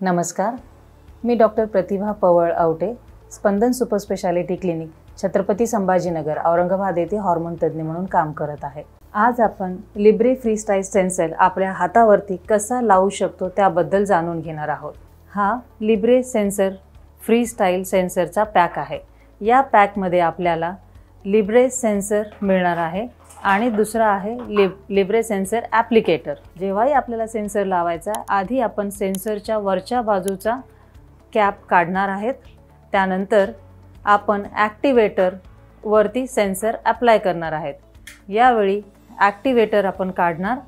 नमस्कार, मी doctor Pratibha Pawal Awate, Spandan super speciality clinic, Chhatrapati Sambhajinagar, Aurangabad येथे हॉर्मोन तज्ञ म्हणून काम करत आहे। आज आपण लिब्रे फ्रीस्टाईल सेन्सर आपल्या हातावरती कसा लावू शकतो त्याबद्दल जाणून घेणार आहोत। हा लिब्रे सेन्सर फ्रीस्टाईल सेन्सरचा पॅक आहे। या पॅकमध्ये आपल्याला लिब्रे सेन्सर मिळणार आहे आणि दुसरा आहे लिब्रे सेन्सर ॲप्लिकेटर। जेव्हाही आपल्याला सेन्सर लावायचा आधी आपण सेन्सरच्या वरच्या बाजूचा कॅप काढणार आहेत। त्यानंतर आपण ॲक्टिवेटर वरती सेन्सर अप्लाय करणार आहेत। यावेळी ॲक्टिवेटर आपण काढणार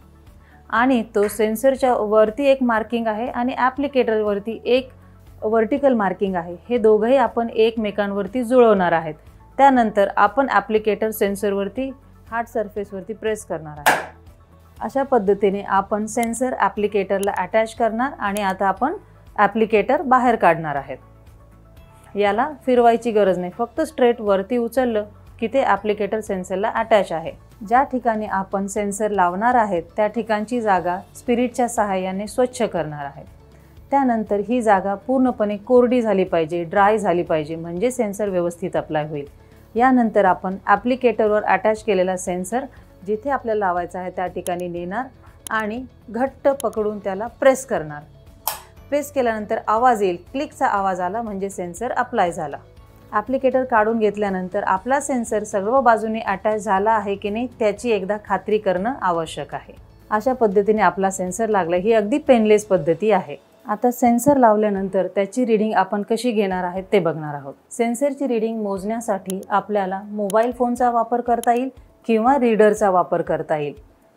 आणि तो सेन्सरच्या वरती एक मार्किंग आहे आणि ॲप्लिकेटर वरती एक वर्टिकल मार्किंग आहे। हे दोघंही आपण एकमेकांवरती जुळवणार आहेत। त्यानंतर आपण ॲप्लिकेटर सेन्सरवरती हार्ड सरफेसवरती प्रेस करणार आहे। अशा पद्धतीने आपण सेन्सर ॲप्लिकेटरला अटॅच करणार आणि आता आपण ॲप्लिकेटर बाहेर काढणार आहेत। याला फिरवायची गरज नाही, फक्त स्ट्रेट वरती उचललं की ते ॲप्लिकेटर सेन्सरला अटॅच आहे। ज्या ठिकाणी आपण सेन्सर लावणार आहेत त्या ठिकाणची जागा स्पिरिटच्या सहाय्याने स्वच्छ करणार आहे। त्यानंतर ही जागा पूर्णपणे कोरडी झाली पाहिजे, ड्राय झाली पाहिजे, म्हणजे सेन्सर व्यवस्थित अप्लाय होईल। यानंतर आपण ॲप्लिकेटरवर अटॅच केलेला सेन्सर जिथे आपल्याला लावायचा आहे त्या ठिकाणी नेणार आणि घट्ट पकडून त्याला प्रेस करणार। प्रेस केल्यानंतर आवाज येईल, क्लिकचा आवाज आला म्हणजे सेन्सर अप्लाय झाला। ॲप्लिकेटर काढून घेतल्यानंतर आपला सेन्सर सर्व बाजूने अटॅच झाला आहे की नाही त्याची एकदा खात्री करणं आवश्यक आहे। अशा पद्धतीने आपला सेन्सर लागला। ही अगदी पेनलेस पद्धती आहे। आता सेन्सर लावल्यानंतर त्याची रीडिंग आपण कशी घेणार आहेत ते बघणार आहोत। सेन्सरची रीडिंग मोजण्यासाठी आपल्याला मोबाईल फोनचा वापर करता येईल किंवा रीडरचा वापर करता येईल।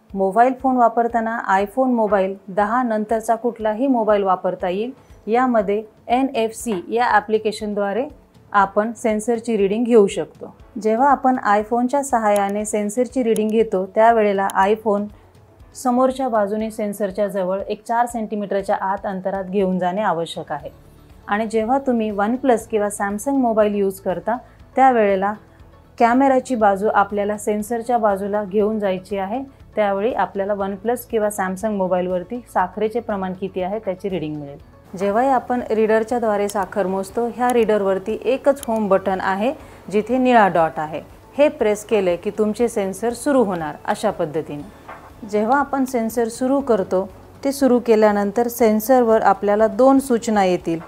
मोबाईल फोन वापरताना आयफोन मोबाईल 10 नंतरचा कुठलाही मोबाईल वापरता येईल। यामध्ये NFC या ॲप्लिकेशनद्वारे आपण सेन्सरची रीडिंग घेऊ शकतो। जेव्हा आपण आयफोनच्या सहाय्याने सेन्सरची रीडिंग घेतो त्यावेळेला आयफोन समोरच्या बाजूने सेन्सरच्या जवळ एक 4 सेंटीमीटरच्या आत अंतरात घेऊन जाणे आवश्यक आहे। आणि जेव्हा तुम्ही OnePlus किंवा सॅमसंग मोबाईल यूज करता त्यावेळेला कॅमेराची बाजू आपल्याला सेन्सरच्या बाजूला घेऊन जायची आहे। त्यावेळी आपल्याला OnePlus किंवा सॅमसंग मोबाईलवरती साखरेचे प्रमाण किती आहे त्याची रीडिंग मिळेल। जेव्हाही आपण रीडरच्या द्वारे साखर मोजतो ह्या रीडरवरती एकच होम बटन आहे जिथे निळा डॉट आहे। हे प्रेस केले की तुमचे सेन्सर सुरू होणार। अशा पद्धतीने जेव्हा आपण सेन्सर सुरू करतो ते सुरू केल्यानंतर सेन्सरवर आपल्याला 2 सूचना येतील।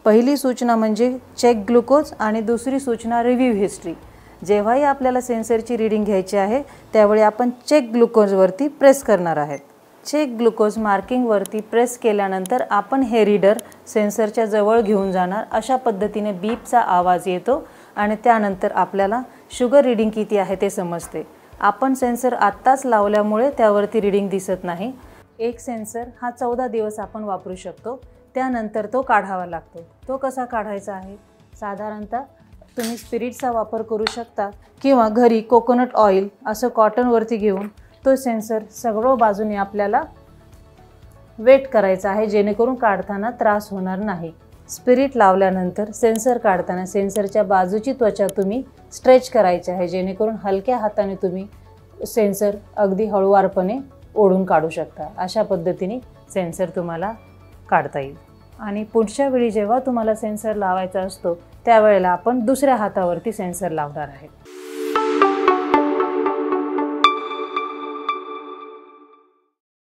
पहिली सूचना म्हणजे चेक ग्लुकोज आणि दुसरी सूचना रिव्ह्यू हिस्ट्री। जेव्हाही आपल्याला सेन्सरची रीडिंग घ्यायची आहे त्यावेळी आपण चेक ग्लुकोजवरती प्रेस करणार आहेत। चेक ग्लुकोज मार्किंगवरती प्रेस केल्यानंतर आपण हे रीडर सेन्सरच्या जवळ घेऊन जाणार। अशा पद्धतीने बीपचा आवाज येतो आणि त्यानंतर आपल्याला शुगर रीडिंग किती आहे ते समजते। आपण सेन्सर आत्ताच लावल्यामुळे त्यावरती रीडिंग दिसत नाही। एक सेन्सर हा 14 दिवस आपण वापरू शकतो, त्यानंतर तो काढावा लागतो। तो कसा काढायचा आहे? साधारणतः तुम्ही स्पिरिटचा वापर करू शकता किंवा घरी कोकोनट ऑइल असं कॉटनवरती घेऊन तो सेन्सर सर्व बाजूने आपल्याला वेट करायचा आहे जेणेकरून काढताना त्रास होणार नाही। स्पिरिट लावल्यानंतर सेन्सर काढताना सेन्सरच्या बाजूची त्वचा तुम्ही स्ट्रेच करायची आहे जेणेकरून हलक्या हाताने तुम्ही सेन्सर अगदी हळूवारपणे ओढून काढू शकता। अशा पद्धतीने सेन्सर तुम्हाला काढता येईल। आणि पुढच्या वेळी जेव्हा तुम्हाला सेन्सर लावायचा असतो त्यावेळेला आपण दुसऱ्या हातावरती सेन्सर लावणार आहे।